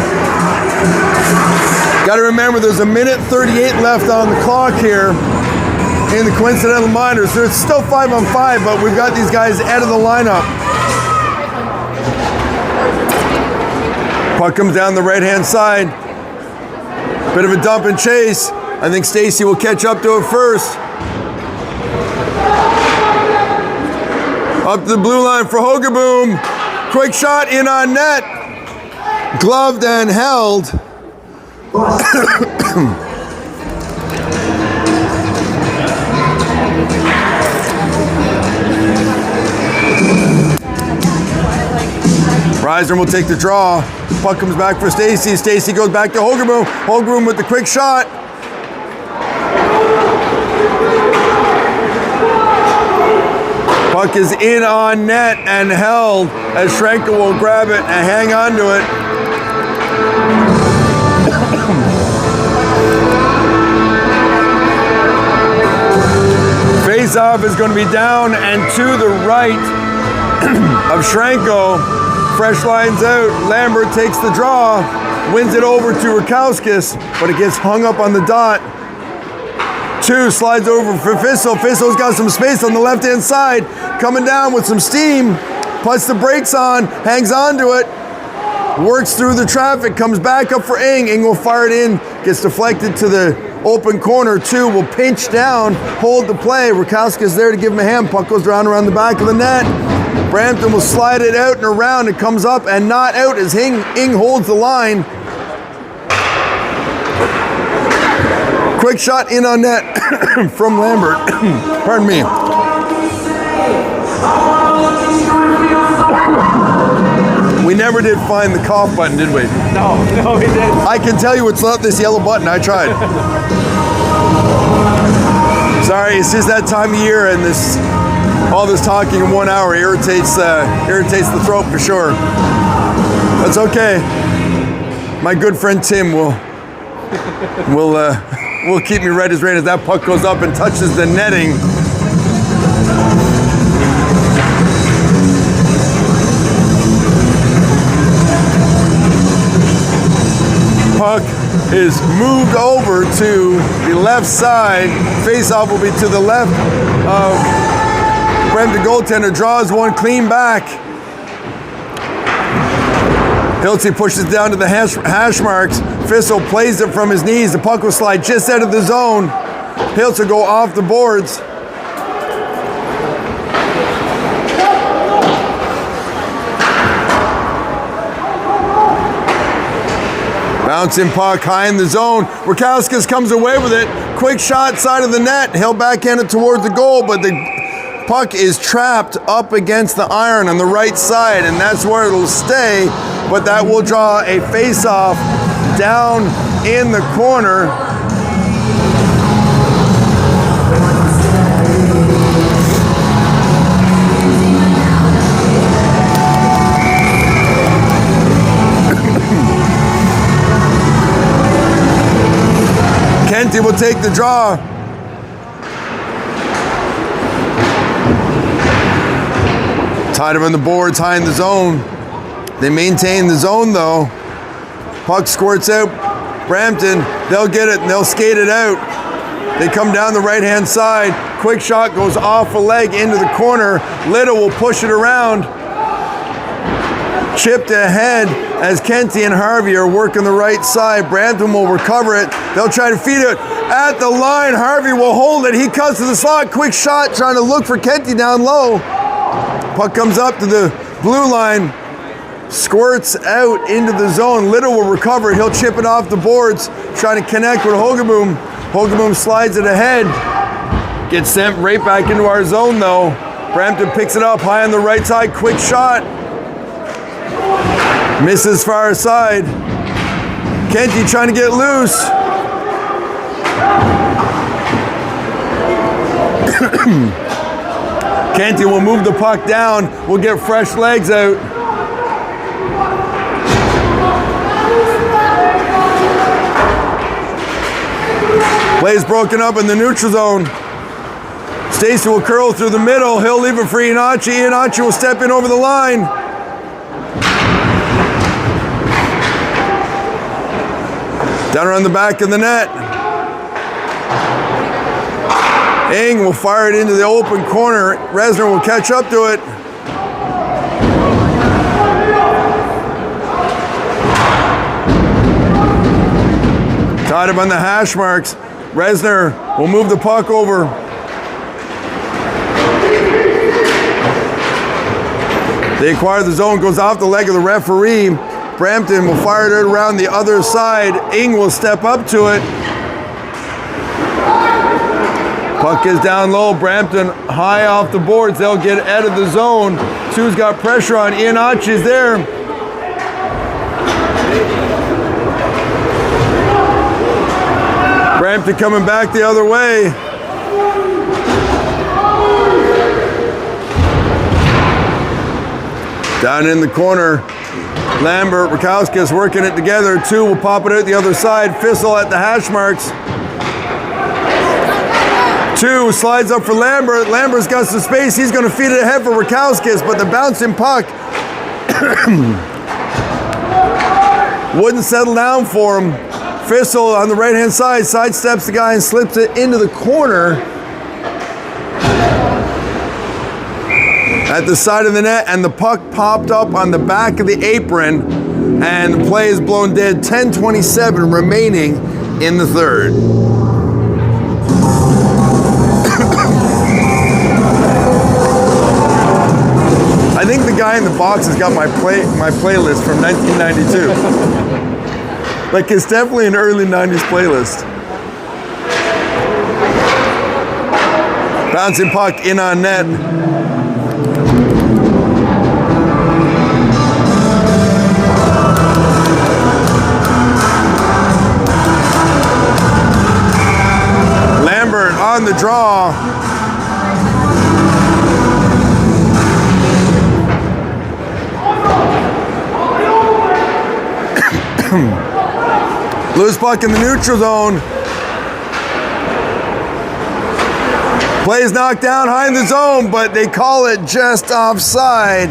Got to remember, there's a minute 38 left on the clock here in the coincidental minors. There's still 5-on-5, but we've got these guys out of the lineup. Puck comes down the right-hand side. Bit of a dump and chase. I think Stacy will catch up to it first. Up to the blue line for Hogaboom. Quick shot in on net. Gloved and held. Reiser will take the draw. Puck comes back for Stacy. Stacy goes back to Hogaboom. Hogaboom with the quick shot. Puck is in on net and held as Schrenkel will grab it and hang on to it. Face-off is going to be down and to the right of Schrenkel. Fresh lines out. Lambert takes the draw, wins it over to Rakowskis, but it gets hung up on the dot. 2 slides over for Fissel. Fissel's got some space on the left-hand side, coming down with some steam, puts the brakes on, hangs on to it, works through the traffic, comes back up for Ing. Ing will fire it in, gets deflected to the open corner. 2 will pinch down, hold the play. Rakowski's there to give him a hand. Puck goes around the back of the net. Brampton will slide it out and around. It comes up and not out as Ing holds the line. Quick shot in on net from Lambert. Pardon me. We never did find the cough button, did we? No, we didn't. I can tell you it's not this yellow button. I tried. Sorry, it's just that time of year and all this talking in 1 hour irritates the throat for sure. That's okay. My good friend Tim will keep me right as rain as that puck goes up and touches the netting. Puck is moved over to the left side. Face-off will be to the left of Brampton goaltender. Draws one clean back. Hiltzy pushes down to the hash marks. Fissel plays it from his knees. The puck will slide just out of the zone. Hiltzy go off the boards. Bouncing puck high in the zone. Rakowskis comes away with it. Quick shot side of the net. He'll backhand it towards the goal, but the puck is trapped up against the iron on the right side, and that's where it'll stay. But that will draw a face-off down in the corner. Kenty will take the draw. Tied him on the boards, high in the zone. They maintain the zone though. Puck squirts out. Brampton, they'll get it and they'll skate it out. They come down the right-hand side. Quick shot goes off a leg into the corner. Little will push it around. Chipped ahead as Kenty and Harvey are working the right side. Brampton will recover it. They'll try to feed it at the line. Harvey will hold it. He cuts to the slot. Quick shot trying to look for Kenty down low. Puck comes up to the blue line, squirts out into the zone. Little will recover. He'll chip it off the boards, trying to connect with Hogaboom. Hogaboom slides it ahead. Gets sent right back into our zone, though. Brampton picks it up high on the right side. Quick shot. Misses far side. Kenty trying to get loose. Kenty will move the puck down. We'll get fresh legs out. Play's broken up in the neutral zone. Stacy will curl through the middle. He'll leave it for Iannachi. Iannachi will step in over the line. Down around the back of the net. Ing will fire it into the open corner. Resner will catch up to it. Tied up on the hash marks. Resner will move the puck over. They acquire the zone, goes off the leg of the referee. Brampton will fire it around the other side. Ing will step up to it. Puck is down low. Brampton high off the boards. They'll get out of the zone. Two's got pressure on. Iannachi's there. Brampton coming back the other way. Down in the corner. Lambert, Rakowskis working it together. Two will pop it out the other side. Fissel at the hash marks. Two slides up for Lambert. Lambert's got some space. He's going to feed it ahead for Rakowskis, but the bouncing puck wouldn't settle down for him. Fissel on the right-hand side sidesteps the guy and slips it into the corner at the side of the net, and the puck popped up on the back of the apron, and the play is blown dead. 10:27 remaining in the third. I think the guy in the box has got my playlist from 1992. Like, it's definitely an early 90s playlist. Bouncing puck in on net. Lambert on the draw. Loose puck in the neutral zone. Play is knocked down high in the zone, but they call it just offside.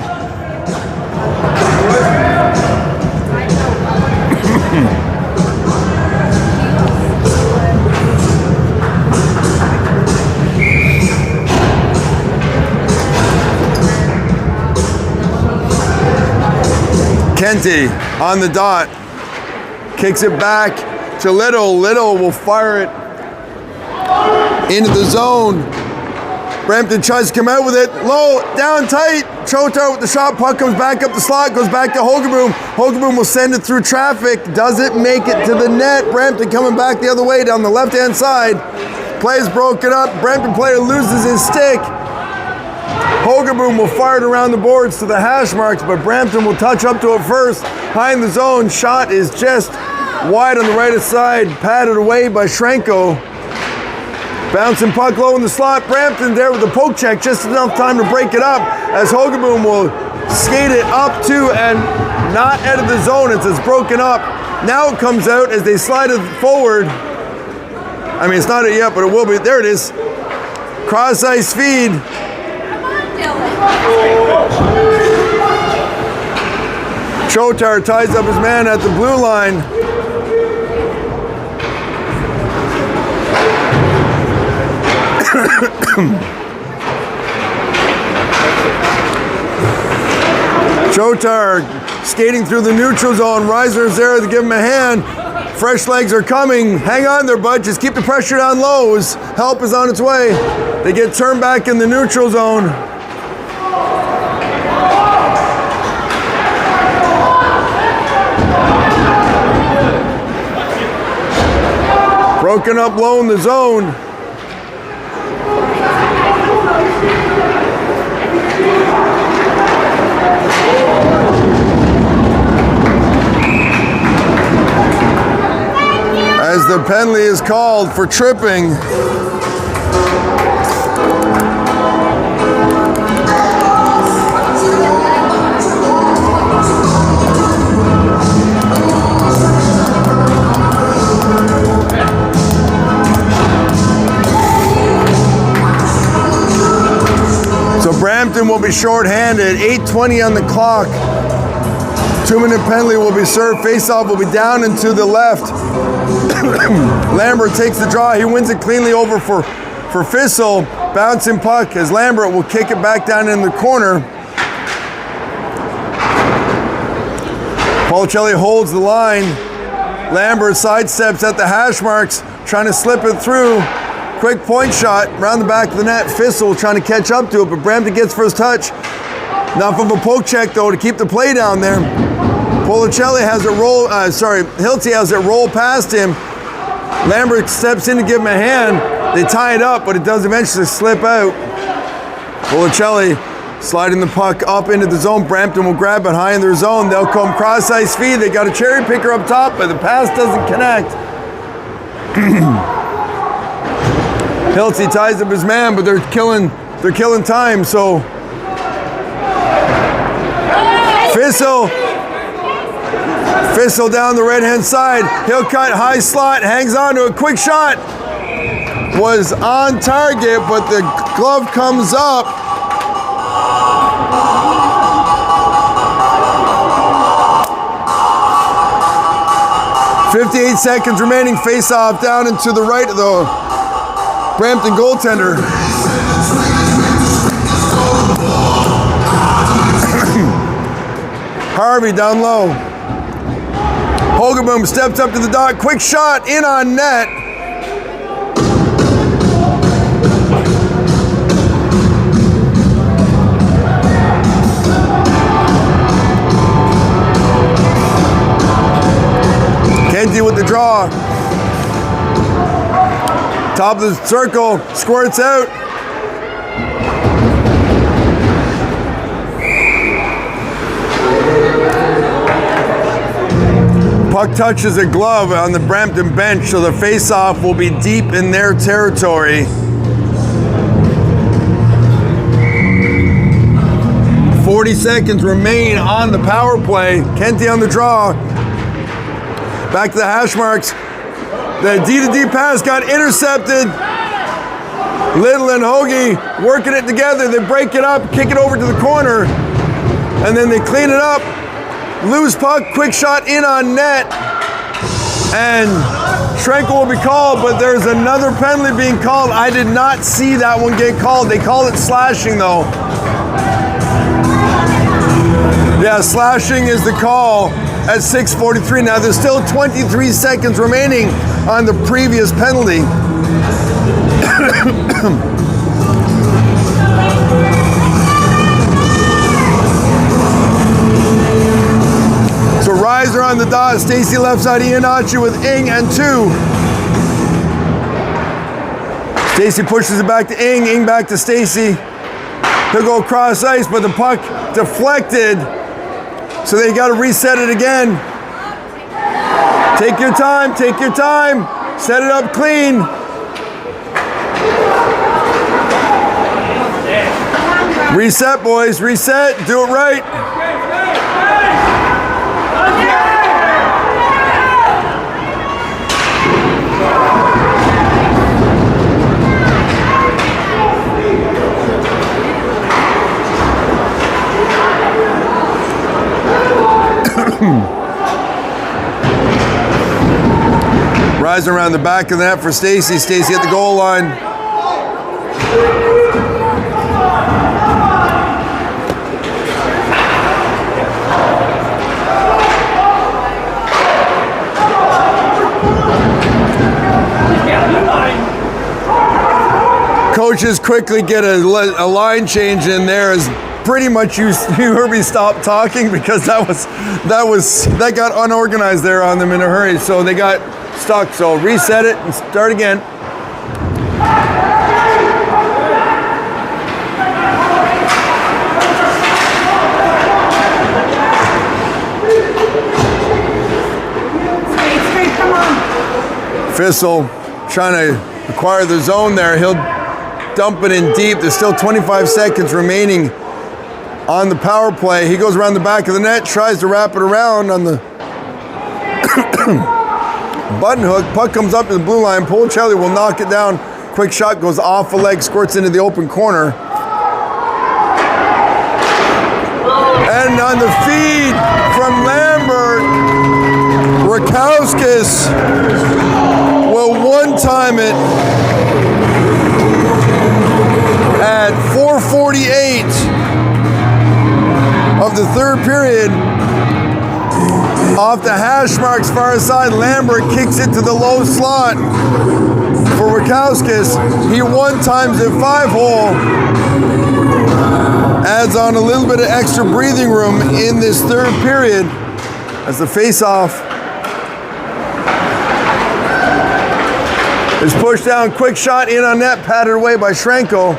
Kenty on the dot. Kicks it back to Little. Little will fire it into the zone. Brampton tries to come out with it. Low, down tight. Chotar with the shot. Puck comes back up the slot. Goes back to Hogaboom. Hogaboom will send it through traffic. Doesn't make it to the net. Brampton coming back the other way down the left-hand side. Play's broken up. Brampton player loses his stick. Hogaboom will fire it around the boards to the hash marks, but Brampton will touch up to it first. High in the zone, shot is just wide on the right side, padded away by Shrenko. Bouncing puck low in the slot. Brampton there with the poke check, just enough time to break it up as Hogaboom will skate it up to and not out of the zone. It's broken up. Now it comes out as they slide it forward. I mean, it's not it yet, but it will be. There it is. Cross ice feed. Chotar ties up his man at the blue line. Chotar skating through the neutral zone. Reiser's there to give him a hand. Fresh legs are coming. Hang on there, bud. Just keep the pressure down low. Help is on its way. They get turned back in the neutral zone. Broken up low in the zone. As the penalty is called for tripping. So Brampton will be shorthanded, 8:20 on the clock. 2-minute penalty will be served. Face-off will be down and to the left. Lambert takes the draw. He wins it cleanly over for Fissel. Bouncing puck as Lambert will kick it back down in the corner. Policelli holds the line. Lambert sidesteps at the hash marks, trying to slip it through. Quick point shot around the back of the net. Fissel trying to catch up to it, but Brampton gets first touch. Enough of a poke check though to keep the play down there. Policelli has it roll, Hilty has it roll past him. Lambert steps in to give him a hand. They tie it up, but it does eventually slip out. Policelli sliding the puck up into the zone. Brampton will grab it high in their zone. They'll come cross-ice feed. They got a cherry picker up top, but the pass doesn't connect. Hilty ties up his man, but they're killing time, so Fissel down the right-hand side. He'll cut high slot, hangs on to a quick shot. Was on target, but the glove comes up. .58 seconds remaining. Face-off down and to the right of the Brampton goaltender. Harvey down low. Hogaboom steps up to the dot. Quick shot in on net. Kenty with the draw. Top of the circle. Squirts out. Puck touches a glove on the Brampton bench, so the face-off will be deep in their territory. 40 seconds remain on the power play. Kenty on the draw. Back to the hash marks. The D-to-D pass got intercepted. Little and Hoagie working it together. They break it up, kick it over to the corner, and then they clean it up. Loose puck, quick shot in on net, and Schrenkel will be called, but there's another penalty being called. I did not see that one get called. They call it slashing though. Yeah, slashing is the call at 6:43. Now there's still 23 seconds remaining on the previous penalty. So Reiser on the dot, Stacy left side, Iannacci with Ing and 2. Stacy pushes it back to Ing, Ing back to Stacy. He'll go cross ice, but the puck deflected, so they got to reset it again. Take your time, set it up clean. Reset, boys, reset, do it right. Rising around the back of the net for Stacy. Stacy at the goal line. Coaches quickly get a line change in there as pretty much you heard me stop talking because that got unorganized there on them in a hurry, so they got stuck. So reset it and start again. Straight, come on. Fissel trying to acquire the zone there. He'll dump it in deep. There's still 25 seconds remaining on the power play. He goes around the back of the net, tries to wrap it around on the button hook. Puck comes up to the blue line. Policelli will knock it down. Quick shot goes off a leg, squirts into the open corner. And on the feed from Lambert, Rakowskis will one-time it at 4:48 of the third period. Off the hash marks far side, Lambert kicks it to the low slot for Rakowskis. He one-times it 5-hole. Adds on a little bit of extra breathing room in this third period as the face-off is pushed down. Quick shot in on net, patted away by Schrenko.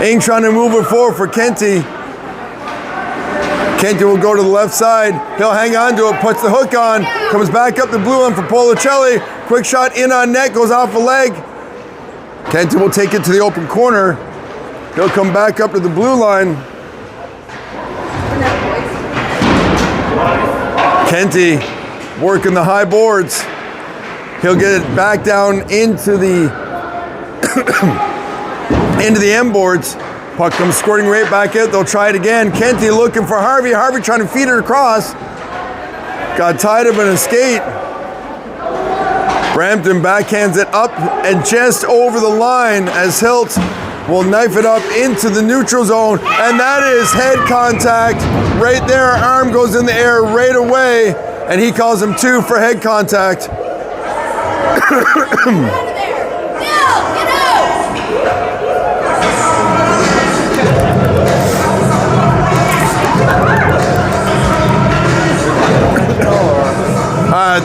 Ing trying to move it forward for Kenty. Kenty will go to the left side. He'll hang on to it, puts the hook on, comes back up the blue one for Policelli. Quick shot in on net, goes off a leg. Kenty will take it to the open corner. He'll come back up to the blue line. Kenty working the high boards. He'll get it back down into the into the end boards. Puck comes squirting right back out. They'll try it again. Kenty looking for Harvey. Harvey trying to feed it across. Got tied up in a skate. Brampton backhands it up and just over the line as Hilt will knife it up into the neutral zone. And that is head contact right there. Arm goes in the air right away. And he calls him 2 for head contact.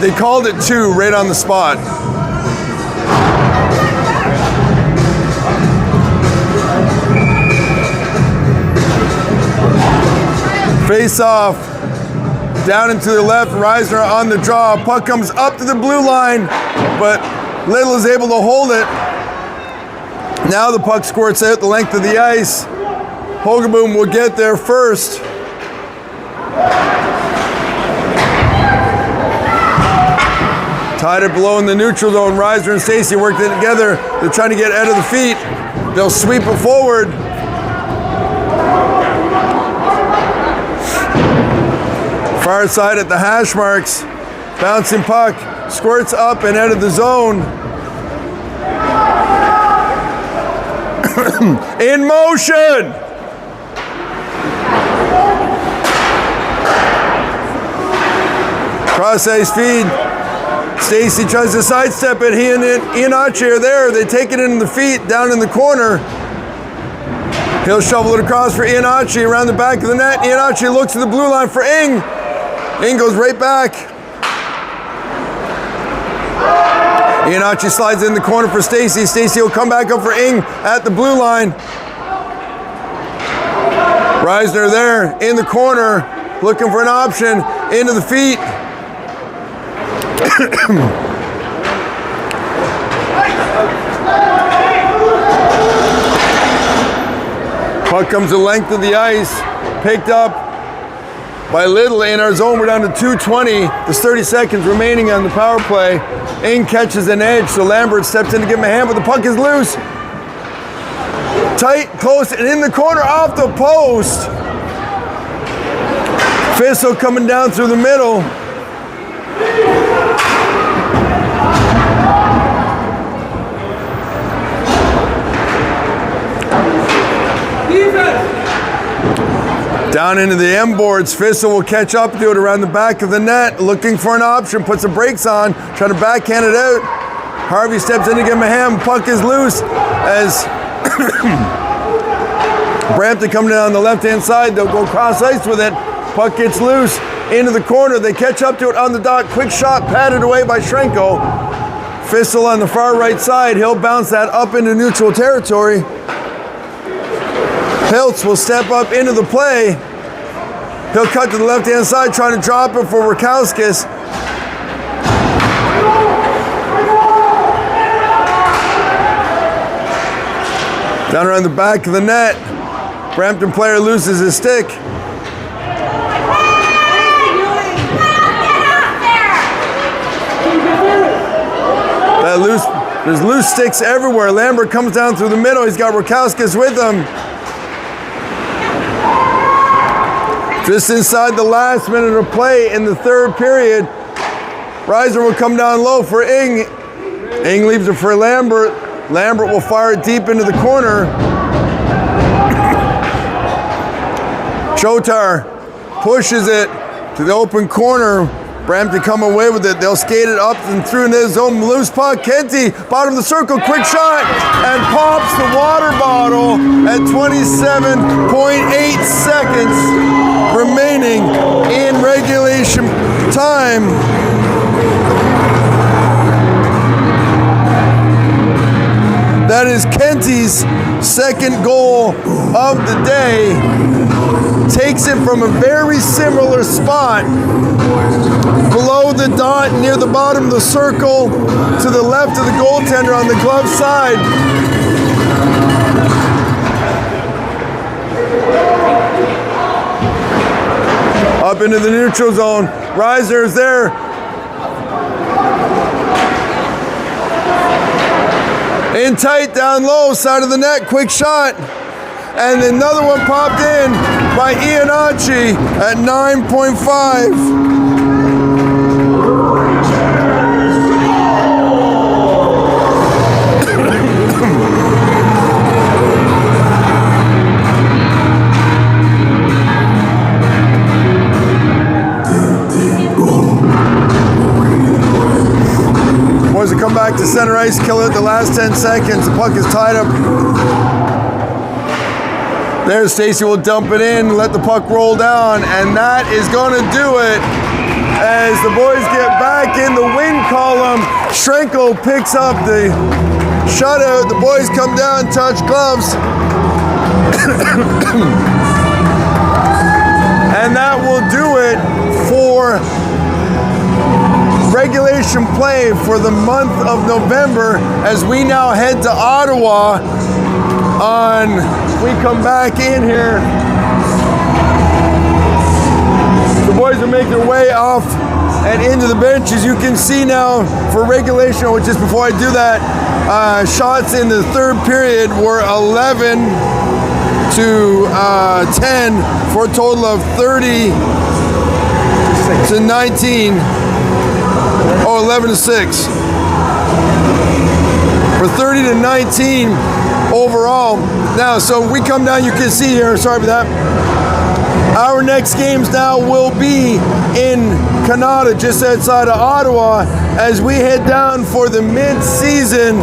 They called it 2 right on the spot. Face off. Down and to the left, Reisner on the draw. Puck comes up to the blue line, but Little is able to hold it. Now the puck squirts out the length of the ice. Hogaboom will get there first. Tied it below in the neutral zone. Reisner and Stacey worked it together. They're trying to get out of the feet. They'll sweep it forward. Far side at the hash marks. Bouncing puck. Squirts up and out of the zone. In motion! Cross ice feed. Stacey tries to sidestep it. He and Iannachi are there. They take it in the feet, down in the corner. He'll shovel it across for Iannachi around the back of the net. Iannachi looks to the blue line for Ing. Ing goes right back. Iannachi slides in the corner for Stacey. Stacey will come back up for Ing at the blue line. Reisner there in the corner, looking for an option into the feet. Puck comes the length of the ice, picked up by Little in our zone. We're down to 2:20. There's 30 seconds remaining on the power play. Ing catches an edge, so Lambert steps in to give him a hand, but the puck is loose. Tight, close, and in the corner off the post. Fissel coming down through the middle. Down into the M boards. Fissel will catch up to it around the back of the net, looking for an option, puts the brakes on, trying to backhand it out. Harvey steps in to give him a hand. Puck is loose as Brampton coming down the left-hand side. They'll go cross ice with it. Puck gets loose into the corner. They catch up to it on the dot. Quick shot patted away by Schrenko. Fissel on the far right side. He'll bounce that up into neutral territory. Hiltz will step up into the play. He'll cut to the left-hand side, trying to drop it for Rakowskis. Down around the back of the net. Brampton player loses his stick. There's loose sticks everywhere. Lambert comes down through the middle. He's got Rakowskis with him. Just inside the last minute of play in the third period, Reiser will come down low for Ing. Ing leaves it for Lambert. Lambert will fire it deep into the corner. Chotar pushes it to the open corner. Brampton come away with it. They'll skate it up and through in his own loose puck. Kenty, bottom of the circle, quick shot, and pops the water bottle at 27.8 seconds remaining in regulation time. That is Kenty's second goal of the day. Takes it from a very similar spot below the dot near the bottom of the circle to the left of the goaltender on the glove side. Up into the neutral zone. Reiser is there. In tight, down low, side of the net, quick shot. And another one popped in by Iannacci at 9.5. Boys will come back to center ice, kill it the last 10 seconds. The puck is tied up. There, Stacy will dump it in, let the puck roll down, and that is going to do it. As the boys get back in the win column, Schrenko picks up the shutout. The boys come down, touch gloves. And that will do it for regulation play for the month of November, as we now head to Ottawa we come back in here. The boys will make their way off and into the bench. As you can see now for regulation, which is before I do that, shots in the third period were 11 to 10 for a total of 30 to 19. Oh, 11 to 6. For 30 to 19 overall. Now, so we come down, you can see here, sorry for that. Our next games now will be in Canada, just outside of Ottawa, as we head down for the mid-season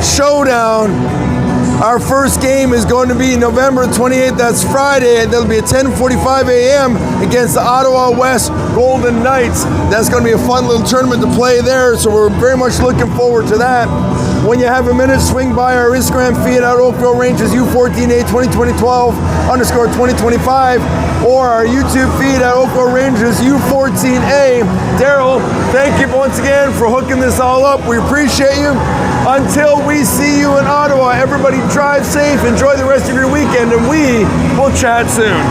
showdown. Our first game is going to be November 28th, that's Friday, and that'll be at 10:45 a.m. against the Ottawa West Golden Knights. That's going to be a fun little tournament to play there, so we're very much looking forward to that. When you have a minute, swing by our Instagram feed at Oakville Rangers U14A 2020-2025 or our YouTube feed at Oakville Rangers U14A. Daryl, thank you once again for hooking this all up. We appreciate you. Until we see you in Ottawa, everybody drive safe, enjoy the rest of your weekend, and we will chat soon.